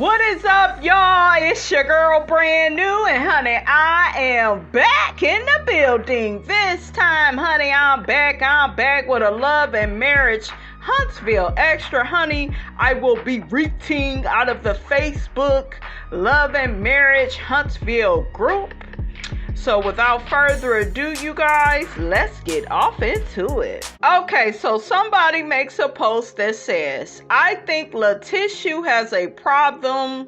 What is up, y'all? It's your girl, Brand New, and honey, I am back in the building. This time, honey, I'm back with a love and marriage Huntsville extra, honey. I will be reading out of the Facebook Love and Marriage Huntsville group. So without further ado, you guys, let's get off into it. Okay, so somebody makes a post that says, I think Tisha has a problem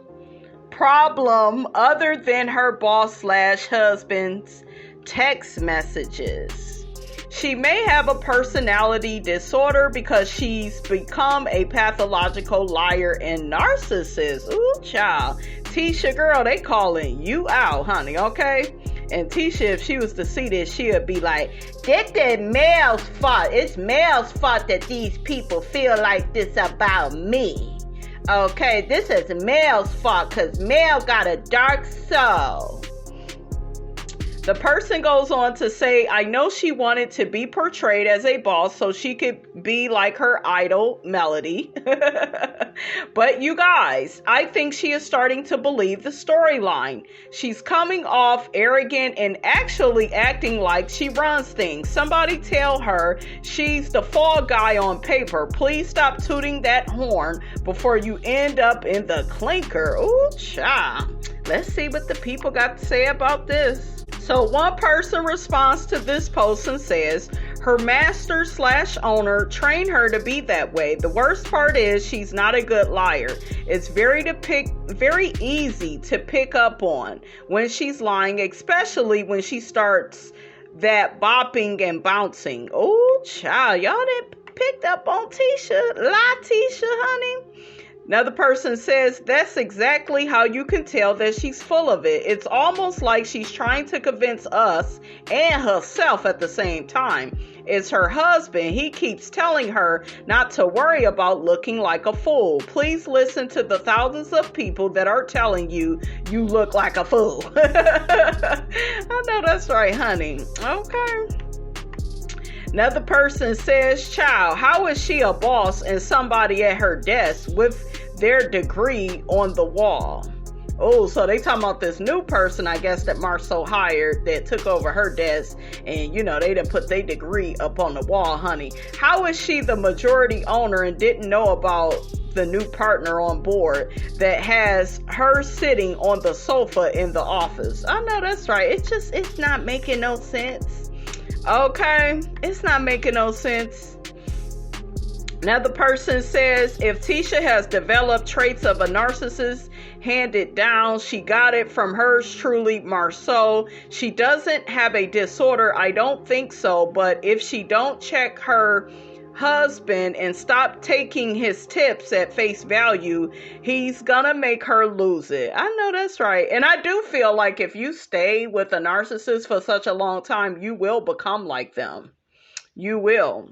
other than her boss/husband's text messages. She may have a personality disorder because she's become a pathological liar and narcissist. Ooh, child. Tisha, girl, they calling you out, honey, okay? And Tisha, if she was to see this, she would be like, that's the male's fault. It's male's fault that these people feel like this about me. Okay, this is male's fault because male got a dark soul. The person goes on to say, I know she wanted to be portrayed as a boss so she could be like her idol, Melody. But you guys, I think she is starting to believe the storyline. She's coming off arrogant and actually acting like she runs things. Somebody tell her she's the fall guy on paper. Please stop tooting that horn before you end up in the clinker. Ooh, cha. Let's see what the people got to say about this. So one person responds to this post and says, her master/owner trained her to be that way. The worst part is she's not a good liar. It's very easy to pick up on when she's lying, especially when she starts that bopping and bouncing. Oh, child, y'all didn't picked up on Tisha. Lie, Tisha, honey. Another person says, that's exactly how you can tell that she's full of it. It's almost like she's trying to convince us and herself at the same time. It's her husband. He keeps telling her not to worry about looking like a fool. Please listen to the thousands of people that are telling you you look like a fool. I know that's right, honey. Okay. Another person says, child, how is she a boss and somebody at her desk with their degree on the wall? Oh, so they talking about this new person, I guess, that Marceau hired that took over her desk and, you know, they didn't put their degree up on the wall, honey. How is she the majority owner and didn't know about the new partner on board that has her sitting on the sofa in the office? I know that's right. It's not making no sense. Okay, it's not making no sense. Another person says, if Tisha has developed traits of a narcissist handed down, she got it from hers truly, Marceau. She doesn't have a disorder, I don't think so, but if she don't check her husband and stop taking his tips at face value, he's gonna make her lose it. I know that's right. And I do feel like if you stay with a narcissist for such a long time, you will become like them. You will.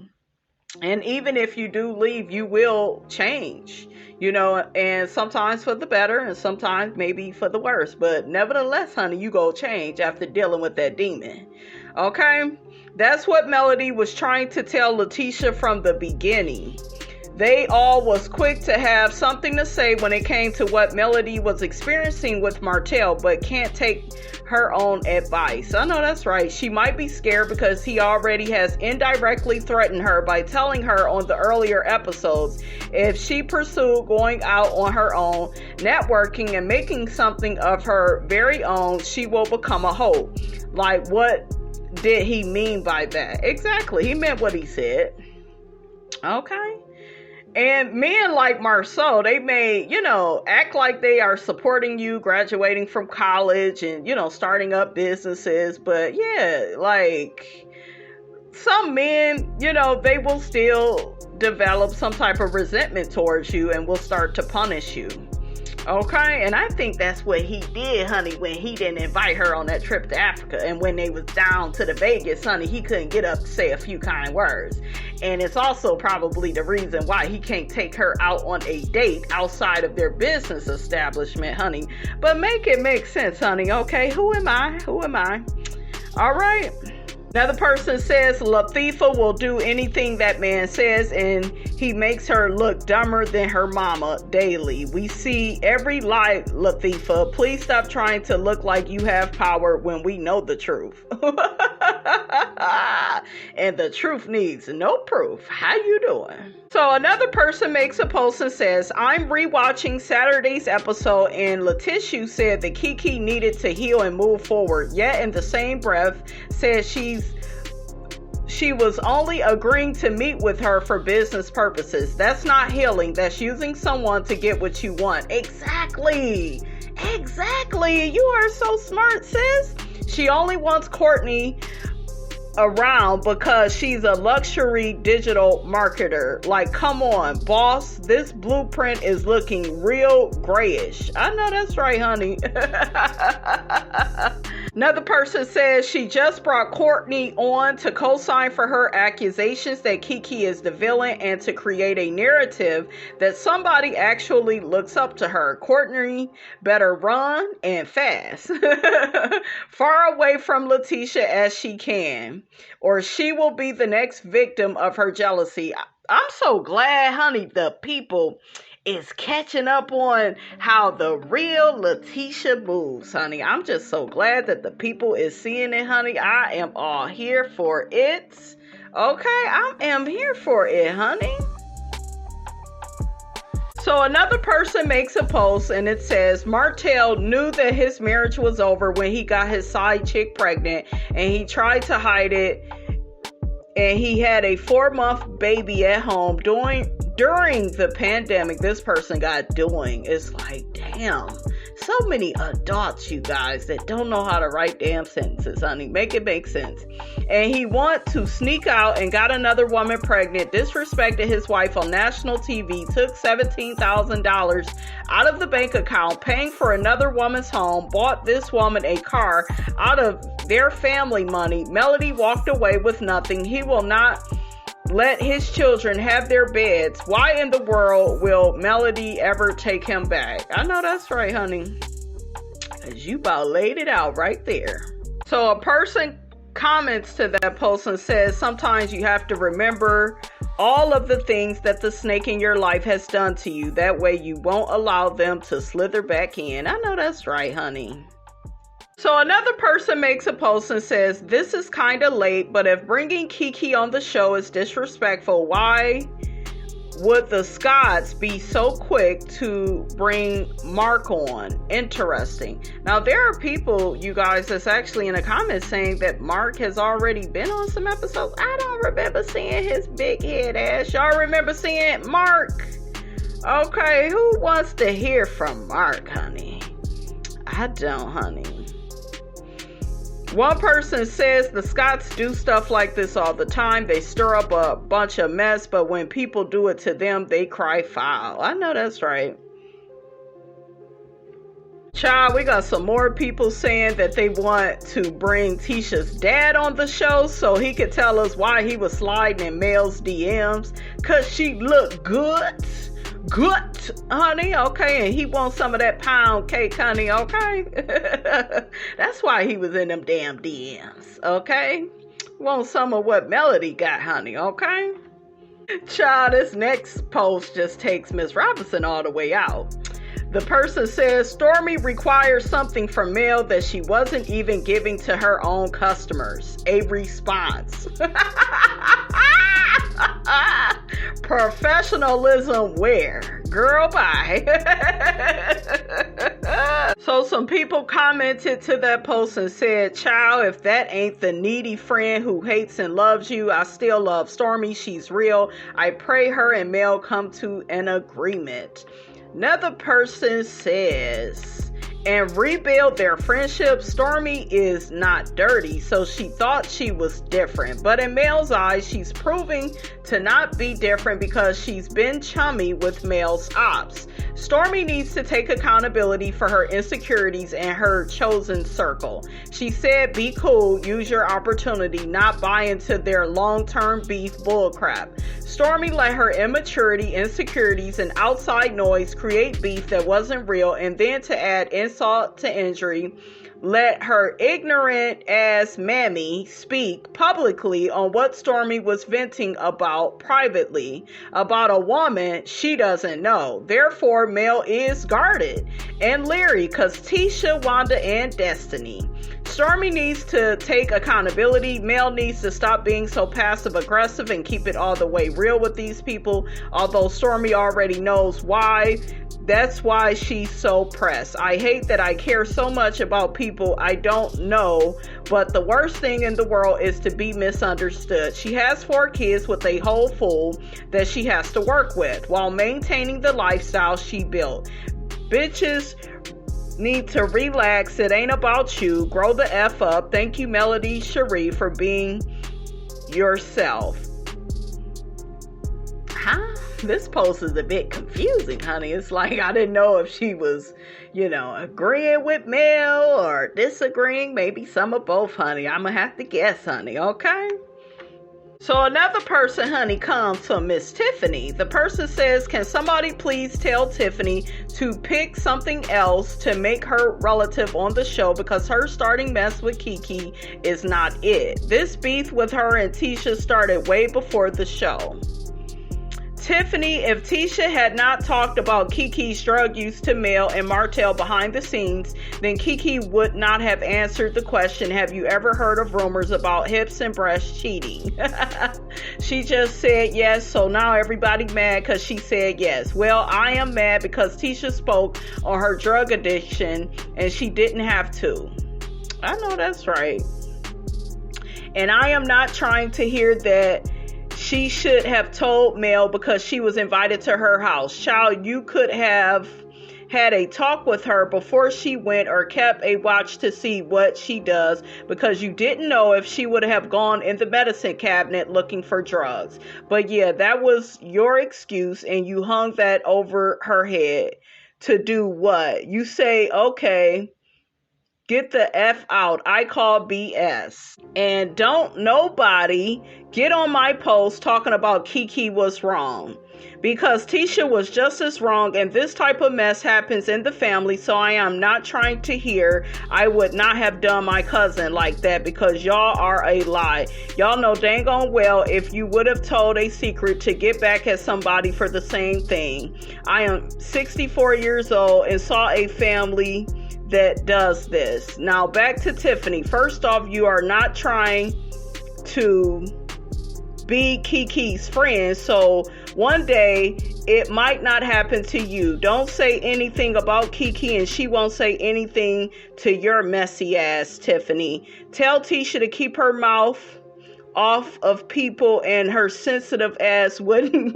And even if you do leave, you will change, you know, and sometimes for the better and sometimes maybe for the worse. But nevertheless, honey, you go change after dealing with that demon. Okay? That's what Melody was trying to tell Tisha from the beginning. They all was quick to have something to say when it came to what Melody was experiencing with Martell, but can't take her own advice. I know that's right. She might be scared because he already has indirectly threatened her by telling her on the earlier episodes if she pursued going out on her own, networking and making something of her very own, she will become a hoe. Like, what did he mean by that? Exactly. He meant what he said. Okay. And men like Marceau, they may, you know, act like they are supporting you graduating from college and, you know, starting up businesses. But yeah, like some men, you know, they will still develop some type of resentment towards you and will start to punish you. Okay, and I think that's what he did, honey, when he didn't invite her on that trip to Africa. And when they was down to the Vegas, honey, he couldn't get up to say a few kind words. And it's also probably the reason why he can't take her out on a date outside of their business establishment, honey. But make it make sense, honey, okay? Who am I? All right. Another person says Latifah will do anything that man says, and He makes her look dumber than her mama daily. We see every lie, Latifah. Please stop trying to look like you have power when we know the truth. And the truth needs no proof. How you doing? So another person makes a post and says, I'm rewatching Saturday's episode and Letitia said that KEKE needed to heal and move forward. Yet in the same breath says she was only agreeing to meet with her for business purposes. That's not healing. That's using someone to get what you want. Exactly. You are so smart, sis. She only wants Courtney around because she's a luxury digital marketer. Like, come on, boss. This blueprint is looking real grayish. I know that's right, honey. Another person says she just brought Courtney on to co-sign for her accusations that KEKE is the villain and to create a narrative that somebody actually looks up to her. Courtney better run and fast. Far away from Letitia as she can, or she will be the next victim of her jealousy. I'm so glad, honey, the people is catching up on how the real Letitia moves, honey. I'm just so glad that the people is seeing it, honey. I am all here for it. Okay, I am here for it, honey. So another person makes a post and it says, Martell knew that his marriage was over when he got his side chick pregnant and he tried to hide it, and he had a 4-month baby at home during the pandemic. This person got doing. It's like, damn, so many adults, you guys, that don't know how to write damn sentences, honey. Make it make sense. And he want to sneak out and got another woman pregnant, disrespected his wife on national TV, took $17,000 out of the bank account, paying for another woman's home, bought this woman a car out of their family money. Melody walked away with nothing. He will not let his children have their beds. Why in the world will Melody ever take him back? I know that's right, honey. As you about laid it out right there. So a person comments to that post and says, sometimes you have to remember all of the things that the snake in your life has done to you. That way you won't allow them to slither back in. I know that's right, honey. So another person makes a post and says, this is kind of late, but if bringing KEKE on the show is disrespectful, why would the Scotts be so quick to bring Mark on? Interesting. Now, there are people, you guys, that's actually in the comments saying that Mark has already been on some episodes. I don't remember seeing his big head ass. Y'all remember seeing Mark? Okay, who wants to hear from Mark, honey? I don't, honey. One person says the Scotts do stuff like this all the time. They stir up a bunch of mess, but when people do it to them, they cry foul. I know that's right. Child, we got some more people saying that they want to bring Tisha's dad on the show so he could tell us why he was sliding in Mel's DMs. Cause she looked good, honey, okay, and he wants some of that pound cake, honey, okay. That's why he was in them damn DMs, okay. Want some of what Melody got, honey, okay. Child, this next post just takes Miss Robinson all the way out. The person says, Stormy requires something from Mel that she wasn't even giving to her own customers. A response. Professionalism where? Girl, bye. So some people commented to that post and said, child, if that ain't the needy friend who hates and loves you, I still love Stormy. She's real. I pray her and Mel come to an agreement. Another person says, and rebuild their friendship. Stormy is not dirty, so she thought she was different. But in Mel's eyes, she's proving to not be different because she's been chummy with Mel's ops. Stormy needs to take accountability for her insecurities and her chosen circle. She said, be cool, use your opportunity, not buy into their long-term beef bullcrap. Stormy let her immaturity, insecurities, and outside noise create beef that wasn't real, and then to add insult to injury, let her ignorant ass mammy speak publicly on what Stormy was venting about privately about a woman she doesn't know. Therefore, Mel is guarded and leery because Tisha, Wanda, and Destiny. Stormy needs to take accountability. Mel needs to stop being so passive aggressive and keep it all the way real with these people. Although Stormy already knows why. That's why she's so pressed. I hate that I care so much about people I don't know, but the worst thing in the world is to be misunderstood. She has 4 kids with a whole fool that she has to work with while maintaining the lifestyle she built. Bitches need to relax. It ain't about you. Grow the F up. Thank you, Melody Cherie, for being yourself. Huh? This post is a bit confusing, honey. It's like I didn't know if she was, agreeing with Mel or disagreeing. Maybe some of both, honey. I'm going to have to guess, honey. Okay? So another person, honey, comes to Miss Tiffany. The person says, can somebody please tell Tiffany to pick something else to make her relative on the show because her starting mess with KEKE is not it. This beef with her and Tisha started way before the show. Tiffany, if Tisha had not talked about KEKE's drug use to Mel and Martell behind the scenes, then KEKE would not have answered the question, have you ever heard of rumors about hips and breasts cheating? She just said yes, so now everybody mad because she said yes. Well, I am mad because Tisha spoke on her drug addiction and she didn't have to. I know that's right. And I am not trying to hear that she should have told Mel because she was invited to her house. Child, you could have had a talk with her before she went or kept a watch to see what she does because you didn't know if she would have gone in the medicine cabinet looking for drugs. But yeah, that was your excuse and you hung that over her head to do what? You say, okay, get the F out. I call BS. And don't nobody get on my post talking about KEKE was wrong. Because Tisha was just as wrong and this type of mess happens in the family. So I am not trying to hear I would not have done my cousin like that because y'all are a lie. Y'all know dang on well if you would have told a secret to get back at somebody for the same thing. I am 64 years old and saw a family that does this. Now back to Tiffany. First off, you are not trying to be KEKE's friend, so one day it might not happen to you. Don't say anything about KEKE and she won't say anything to your messy ass, Tiffany. Tell Tisha to keep her mouth off of people and her sensitive ass wouldn't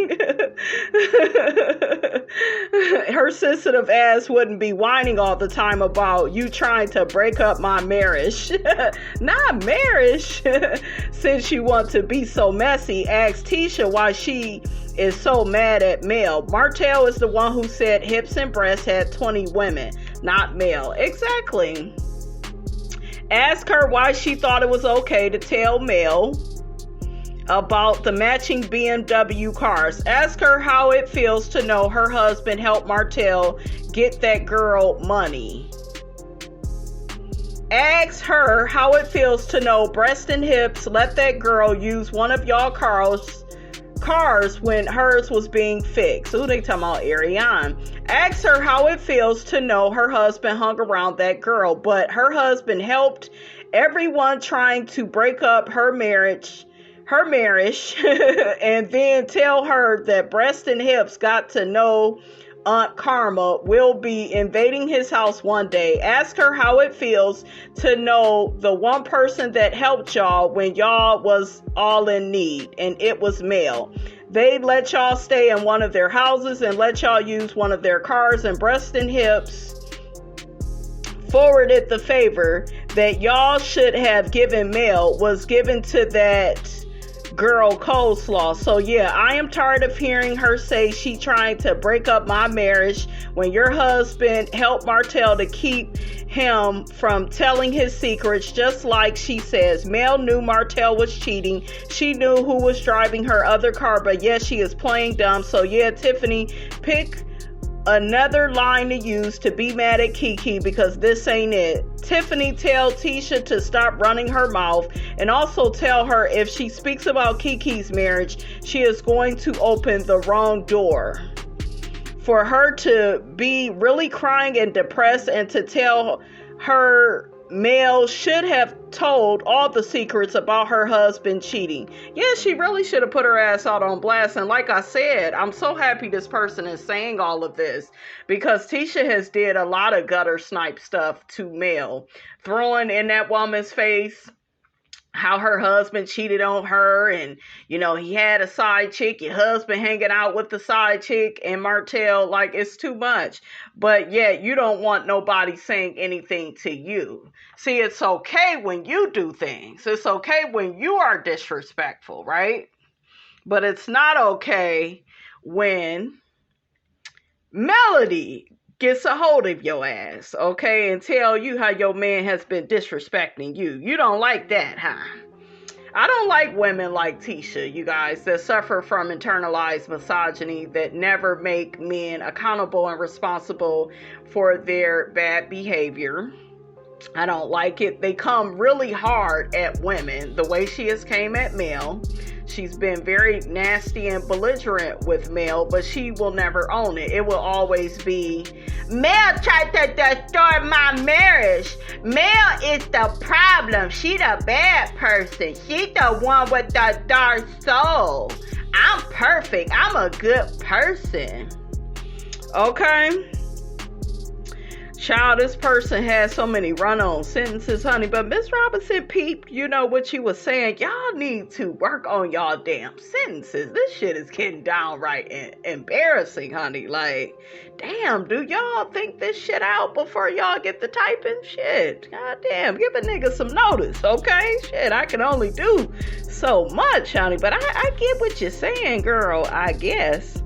be whining all the time about you trying to break up my marriage. Not marriage. Since you want to be so messy, ask Tisha why she is so mad at Mel. Martell is the one who said hips and breasts had 20 women, not Mel. Exactly. Ask her why she thought it was okay to tell Mel about the matching BMW cars. Ask her how it feels to know her husband helped Martell get that girl money. Ask her how it feels to know breast and hips let that girl use one of y'all cars when hers was being fixed. Who they talking about? Ariane. Ask her how it feels to know her husband hung around that girl, but her husband helped everyone trying to break up her marriage, and then tell her that breast and hips got to know Aunt Karma will be invading his house one day. Ask her how it feels to know the one person that helped y'all when y'all was all in need, and it was Mel. They let y'all stay in one of their houses and let y'all use one of their cars, and breast and hips forwarded the favor that y'all should have given Mel was given to that girl Coleslaw. So yeah, I am tired of hearing her say she trying to break up my marriage when your husband helped Martell to keep him from telling his secrets. Just like she says, Mel knew Martell was cheating. She knew who was driving her other car, but yes, she is playing dumb. So yeah, Tiffany, pick another line to use to be mad at KEKE because this ain't it. Tiffany tell Tisha to stop running her mouth and also tell her if she speaks about KEKE's marriage, she is going to open the wrong door. For her to be really crying and depressed and to tell her Mel should have told all the secrets about her husband cheating. Yeah, she really should have put her ass out on blast. And like I said, I'm so happy this person is saying all of this because Tisha has did a lot of gutter snipe stuff to Mel, throwing in that woman's face how her husband cheated on her and, you know, he had a side chick, your husband hanging out with the side chick and Martell, like, it's too much. But yet you don't want nobody saying anything to you. See, it's okay when you do things. It's okay when you are disrespectful, right? But it's not okay when Melody gets a hold of your ass, okay, and tell you how your man has been disrespecting you. You don't like that, huh? I don't like women like Tisha, you guys, that suffer from internalized misogyny, that never make men accountable and responsible for their bad behavior. I don't like it. They come really hard at women, the way she has came at Mel. She's been very nasty and belligerent with Mel, but she will never own it. It will always be, Mel tried to destroy my marriage. Mel is the problem. She the bad person. She the one with the dark soul. I'm perfect. I'm a good person. Okay? Child, this person has so many run-on sentences, honey. But Miss Robinson peeped, you know, what she was saying. Y'all need to work on y'all damn sentences. This shit is getting downright embarrassing, honey. Like, damn, do y'all think this shit out before y'all get the typing? Shit, god damn, give a nigga some notice, okay? Shit, I can only do so much, honey. But I get what you're saying, girl, I guess.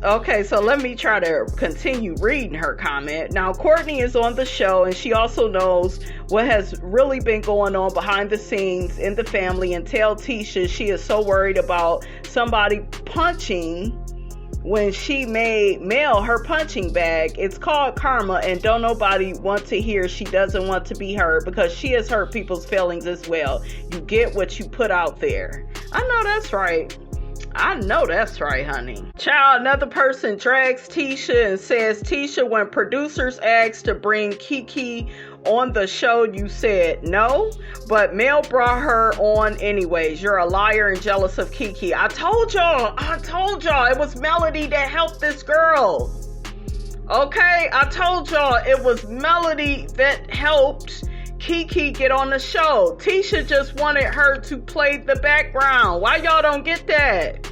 Okay, so let me try to continue reading her comment. Now, Courtney is on the show, and she also knows what has really been going on behind the scenes in the family, and tell Tisha she is so worried about somebody punching when she made Mel her punching bag. It's called karma, and don't nobody want to hear she doesn't want to be hurt, because she has hurt people's feelings as well. You get what you put out there. I know that's right. I know that's right, honey. Child, another person drags Tisha and says, Tisha, when producers asked to bring KEKE on the show, you said no, but Mel brought her on anyways. You're a liar and jealous of KEKE. I told y'all, it was Melody that helped this girl. Okay, I told y'all it was Melody that helped KEKE get on the show. Tisha just wanted her to play the background. Why y'all don't get that?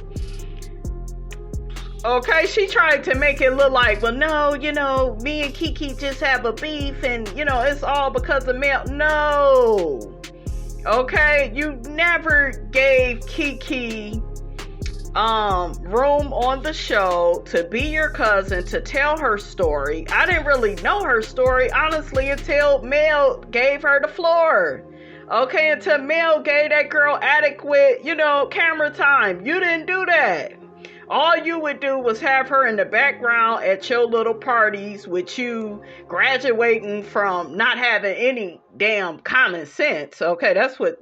Okay, she tried to make it look like, well, no, you know, me and KEKE just have a beef and, you know, it's all because of Mel. No. Okay, you never gave KEKE room on the show to be your cousin, to tell her story. I didn't really know her story, honestly, until Mel gave her the floor. Okay, until Mel gave that girl adequate, you know, camera time. You didn't do that. All you would do was have her in the background at your little parties with you graduating from not having any damn common sense. Okay, that's what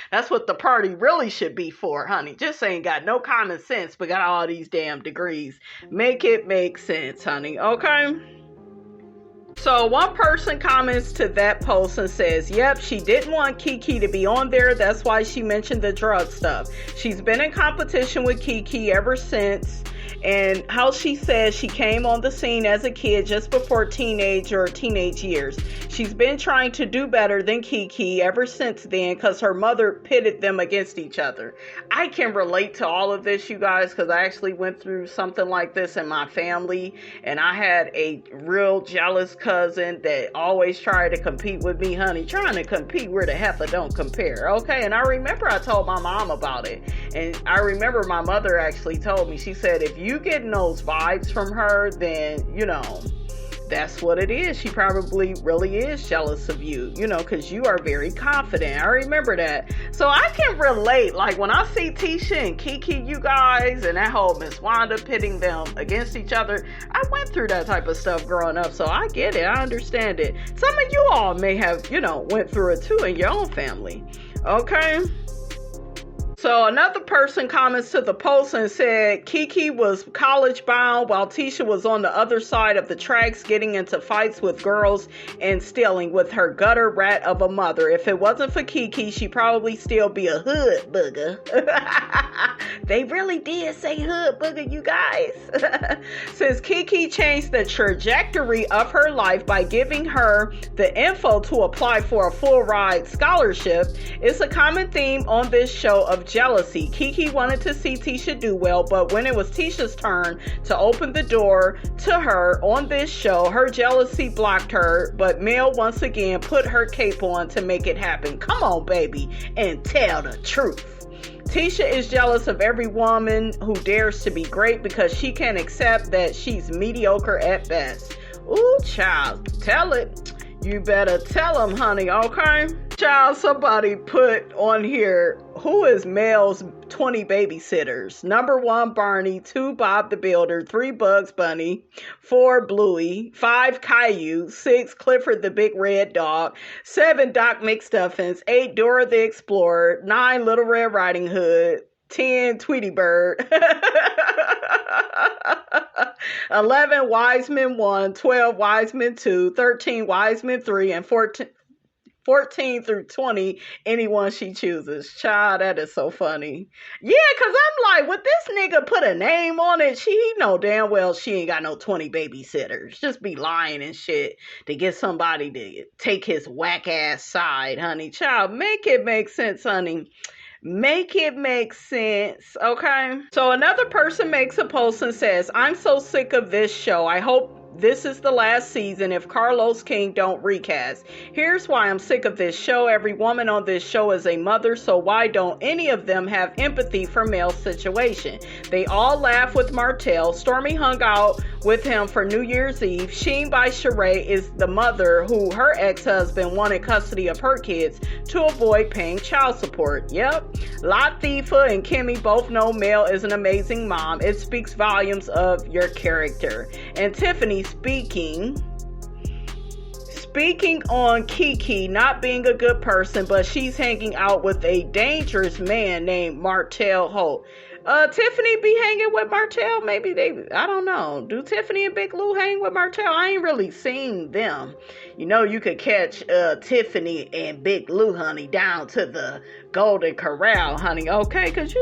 that's what the party really should be for, honey. Just ain't got no common sense, but got all these damn degrees. Make it make sense, honey. Okay? So one person comments to that post and says, yep, she didn't want KEKE to be on there. That's why she mentioned the drug stuff. She's been in competition with KEKE ever since. And how she says she came on the scene as a kid just before teenage years. She's been trying to do better than KEKE ever since then because her mother pitted them against each other. I can relate to all of this, you guys, because I actually went through something like this in my family. And I had a real jealous cousin that always tried to compete with me, honey. Trying to compete where the heifer don't compare, okay? And I remember I told my mom about it. And I remember my mother actually told me, she said, if you getting those vibes from her, then, you know, That's what it is. She probably really is jealous of you, because you are very confident. I remember that. So I can relate. Like when I see Tisha and KEKE, you guys, and that whole Miss Wanda pitting them against each other, I went through that type of stuff growing up. So I get it. I understand it. Some of you all may have, went through it too in your own family. Okay. So another person comments to the post and said KEKE was college bound while Tisha was on the other side of the tracks getting into fights with girls and stealing with her gutter rat of a mother. If it wasn't for KEKE, she'd probably still be a hood booger. They really did say hood booger, you guys. Since KEKE changed the trajectory of her life by giving her the info to apply for a full ride scholarship, it's a common theme on this show of jealousy. KEKE wanted to see Tisha do well, but when it was Tisha's turn to open the door to her on this show, her jealousy blocked her, but Mel once again put her cape on to make it happen. Come on, baby, and tell the truth. Tisha is jealous of every woman who dares to be great because she can't accept that she's mediocre at best. Ooh, child, tell it. You better tell them, honey, okay? Child, somebody put on here, who is Mel's 20 babysitters? Number 1, Barney. 2, Bob the Builder. 3, Bugs Bunny. 4, Bluey. 5, Caillou. 6, Clifford the Big Red Dog. 7, Doc McStuffins. 8, Dora the Explorer. 9, Little Red Riding Hood. 10, Tweety Bird. 11, Wiseman 1. 12, Wiseman 2. 13, Wiseman 3. And 14 through 20, anyone she chooses. Child, that is so funny. Yeah, because I'm like, would this nigga put a name on it? He know damn well she ain't got no 20 babysitters. Just be lying and shit to get somebody to take his whack ass side, honey. Child, make it make sense, honey. Make it make sense, okay? So another person makes a post and says, I'm so sick of this show. I hope this is the last season if Carlos King don't recast. Here's why I'm sick of this show. Every woman on this show is a mother, so why don't any of them have empathy for Mel's situation? They all laugh with Martell. Stormy hung out with him for New Year's Eve. Sheen by Sheree is the mother who her ex-husband wanted custody of her kids to avoid paying child support. Yep. Latifah and Kimmy both know Mel is an amazing mom. It speaks volumes of your character. And Tiffany speaking on KEKE not being a good person, but she's hanging out with a dangerous man named Martell Holt. Tiffany be hanging with Martell? Maybe I don't know. Do Tiffany and Big Lou hang with Martell? I ain't really seen them. You could catch Tiffany and Big Lou, honey, down to the Golden Corral, honey, okay? Because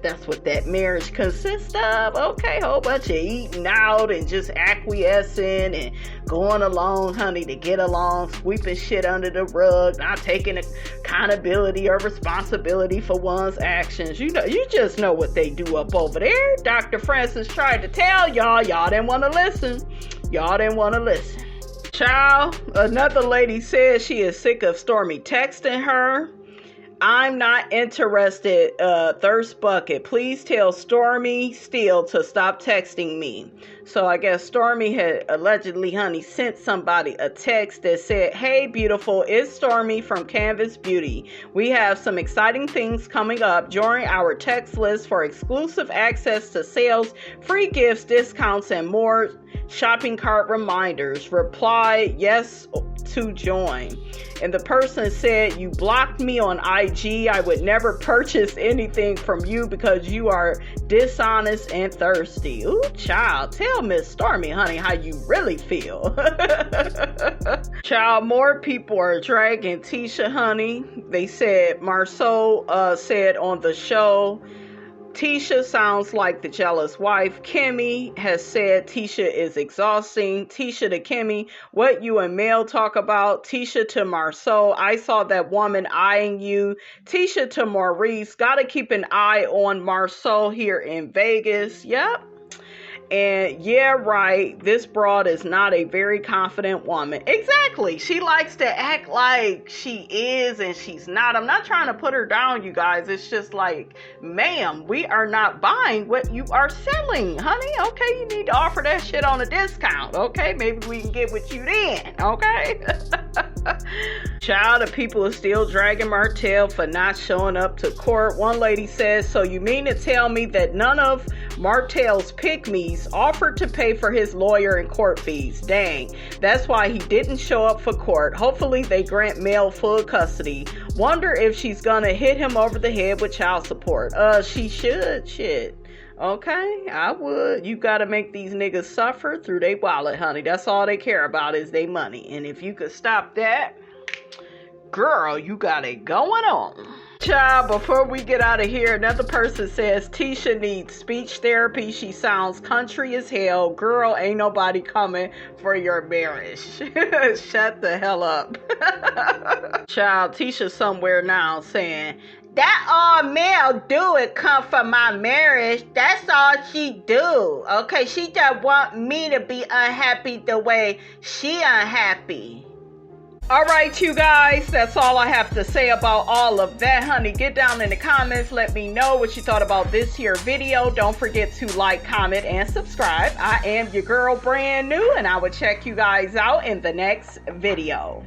that's what that marriage consists of, okay? Whole bunch of eating out and just acquiescing and going along, honey, to get along, sweeping shit under the rug, not taking accountability or responsibility for one's actions. You just know what they do up over there. Dr. Francis tried to tell y'all didn't want to listen. Y'all didn't want to listen. Child, another lady says she is sick of Stormy texting her. I'm not interested, Thirst Bucket. Please tell Stormy Steele to stop texting me. So I guess Stormy had allegedly, honey, sent somebody a text that said, hey, beautiful, it's Stormy from Canvas Beauty. We have some exciting things coming up. Join our text list for exclusive access to sales, free gifts, discounts, and more shopping cart reminders. Reply yes to join. And the person said, you blocked me on IG. I would never purchase anything from you because you are dishonest and thirsty. Ooh, child, tell Miss Stormy, honey, how you really feel. Child, more people are dragging Tisha, honey. They said, Marceau said on the show, Tisha sounds like the jealous wife. Kimmy has said Tisha is exhausting. Tisha to Kimmy, what you and Mel talk about. Tisha to Marceau, I saw that woman eyeing you. Tisha to Maurice, gotta keep an eye on Marceau here in Vegas. Yep. And yeah, right, this broad is not a very confident woman. Exactly. She likes to act like she is and she's not. I'm not trying to put her down, you guys. It's just like, ma'am, we are not buying what you are selling, honey. Okay, you need to offer that shit on a discount. Okay, maybe we can get with you then. Okay. Child, the people are still dragging Martell for not showing up to court. One lady says, so you mean to tell me that none of Martell's pick-me's offered to pay for his lawyer and court fees? Dang, that's why he didn't show up for court. Hopefully they grant Mel full custody. Wonder if she's gonna hit him over the head with child support. She should. Shit. Okay, I would. You gotta make these niggas suffer through their wallet, honey. That's all they care about is their money. And if you could stop that, girl, you got it going on. Child, before we get out of here, another person says Tisha needs speech therapy. She sounds country as hell. Girl, ain't nobody coming for your marriage. Shut the hell up. Child, Tisha somewhere now saying, that all Mel do is come for my marriage. That's all she do. Okay, she just want me to be unhappy the way she unhappy. All right, you guys, that's all I have to say about all of that, honey. Get down in the comments. Let me know what you thought about this here video. Don't forget to like, comment, and subscribe. I am your girl, brand new, and I will check you guys out in the next video.